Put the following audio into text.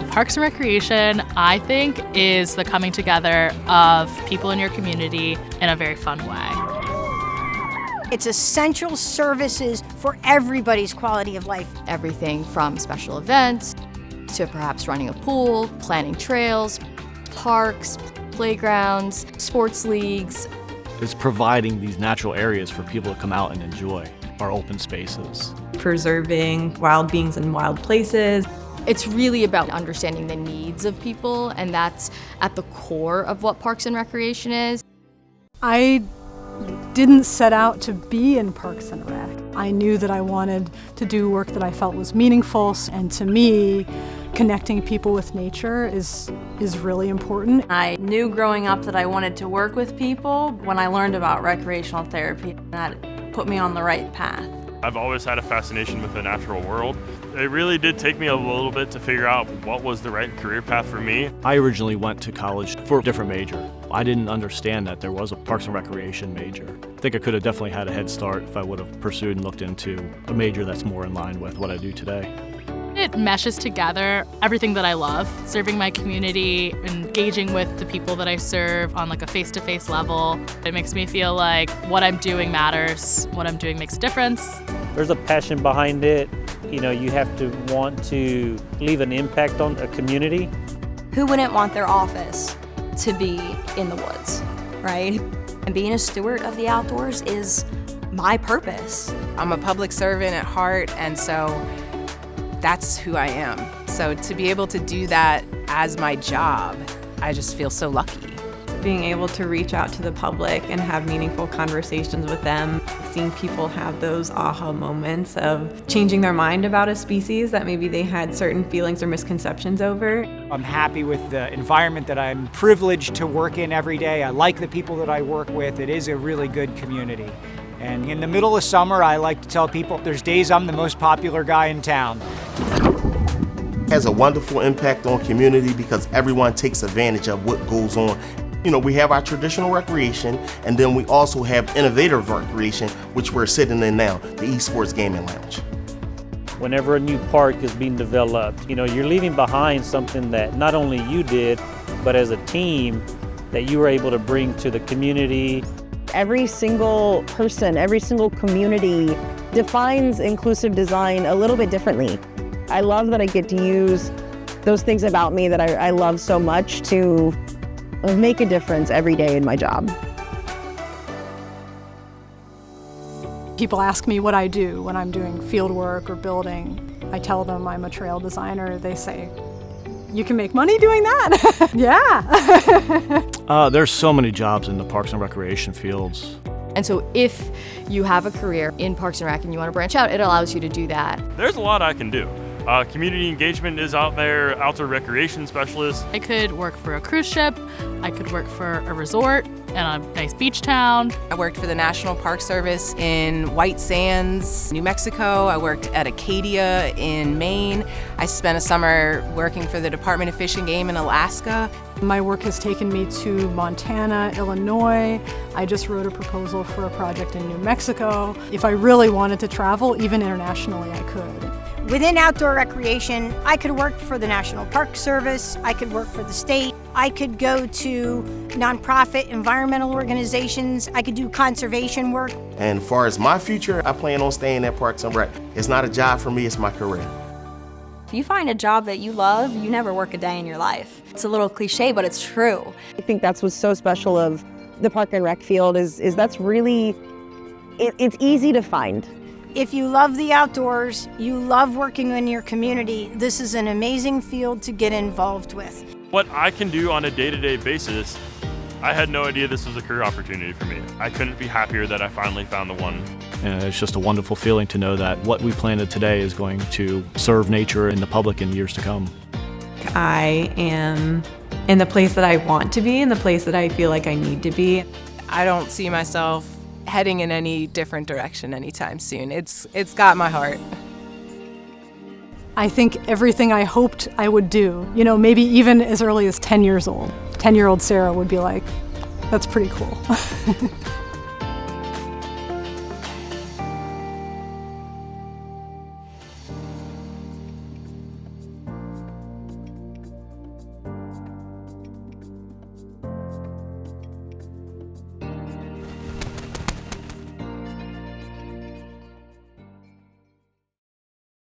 Parks and Recreation, I think, is the coming together of people in your community in a very fun way. It's essential services for everybody's quality of life. Everything from special events to perhaps running a pool, planning trails, parks, playgrounds, sports leagues. It's providing these natural areas for people to come out and enjoy our open spaces. Preserving wild beings in wild places. It's really about understanding the needs of people, and that's at the core of what Parks and Recreation is. I didn't set out to be in Parks and Rec. I knew that I wanted to do work that I felt was meaningful, and to me, connecting people with nature is really important. I knew growing up that I wanted to work with people. When I learned about recreational therapy, that put me on the right path. I've always had a fascination with the natural world. It really did take me a little bit to figure out what was the right career path for me. I originally went to college for a different major. I didn't understand that there was a Parks and Recreation major. I think I could have definitely had a head start if I would have pursued and looked into a major that's more in line with what I do today. It meshes together everything that I love, serving my community, engaging with the people that I serve on like a face-to-face level. It makes me feel like what I'm doing matters, what I'm doing makes a difference. There's a passion behind it. You know, you have to want to leave an impact on a community. Who wouldn't want their office to be in the woods, right? And being a steward of the outdoors is my purpose. I'm a public servant at heart, and so that's who I am. So to be able to do that as my job, I just feel so lucky. Being able to reach out to the public and have meaningful conversations with them, seeing people have those aha moments of changing their mind about a species that maybe they had certain feelings or misconceptions over. I'm happy with the environment that I'm privileged to work in every day. I like the people that I work with. It is a really good community. And in the middle of summer, I like to tell people there's days I'm the most popular guy in town. It has a wonderful impact on community because everyone takes advantage of what goes on. You know, we have our traditional recreation, and then we also have innovative recreation, which we're sitting in now, the esports gaming lounge. Whenever a new park is being developed, you know, you're leaving behind something that not only you did, but as a team that you were able to bring to the community. Every single person, every single community defines inclusive design a little bit differently. I love that I get to use those things about me that I love so much to make a difference every day in my job. People ask me what I do when I'm doing field work or building. I tell them I'm a trail designer. They say, "You can make money doing that?" Yeah. There's so many jobs in the Parks and Recreation fields. And so if you have a career in Parks and Rec and you want to branch out, it allows you to do that. There's a lot I can do. Community engagement is out there, outdoor recreation specialist. I could work for a cruise ship, I could work for a resort in a nice beach town. I worked for the National Park Service in White Sands, New Mexico. I worked at Acadia in Maine. I spent a summer working for the Department of Fish and Game in Alaska. My work has taken me to Montana, Illinois. I just wrote a proposal for a project in New Mexico. If I really wanted to travel, even internationally, I could. Within outdoor recreation, I could work for the National Park Service, I could work for the state, I could go to nonprofit environmental organizations, I could do conservation work. And as far as my future, I plan on staying at Parks and Rec. It's not a job for me, it's my career. If you find a job that you love, you never work a day in your life. It's a little cliche, but it's true. I think that's what's so special of the Park and Rec field is that's really, it's easy to find. If you love the outdoors, you love working in your community, this is an amazing field to get involved with. What I can do on a day-to-day basis, I had no idea this was a career opportunity for me. I couldn't be happier that I finally found the one. And it's just a wonderful feeling to know that what we planted today is going to serve nature and the public in years to come. I am in the place that I want to be, in the place that I feel like I need to be. I don't see myself heading in any different direction anytime soon. It's got my heart. I think everything I hoped I would do, you know, maybe even as early as 10 years old. 10-year-old Sarah would be like, that's pretty cool.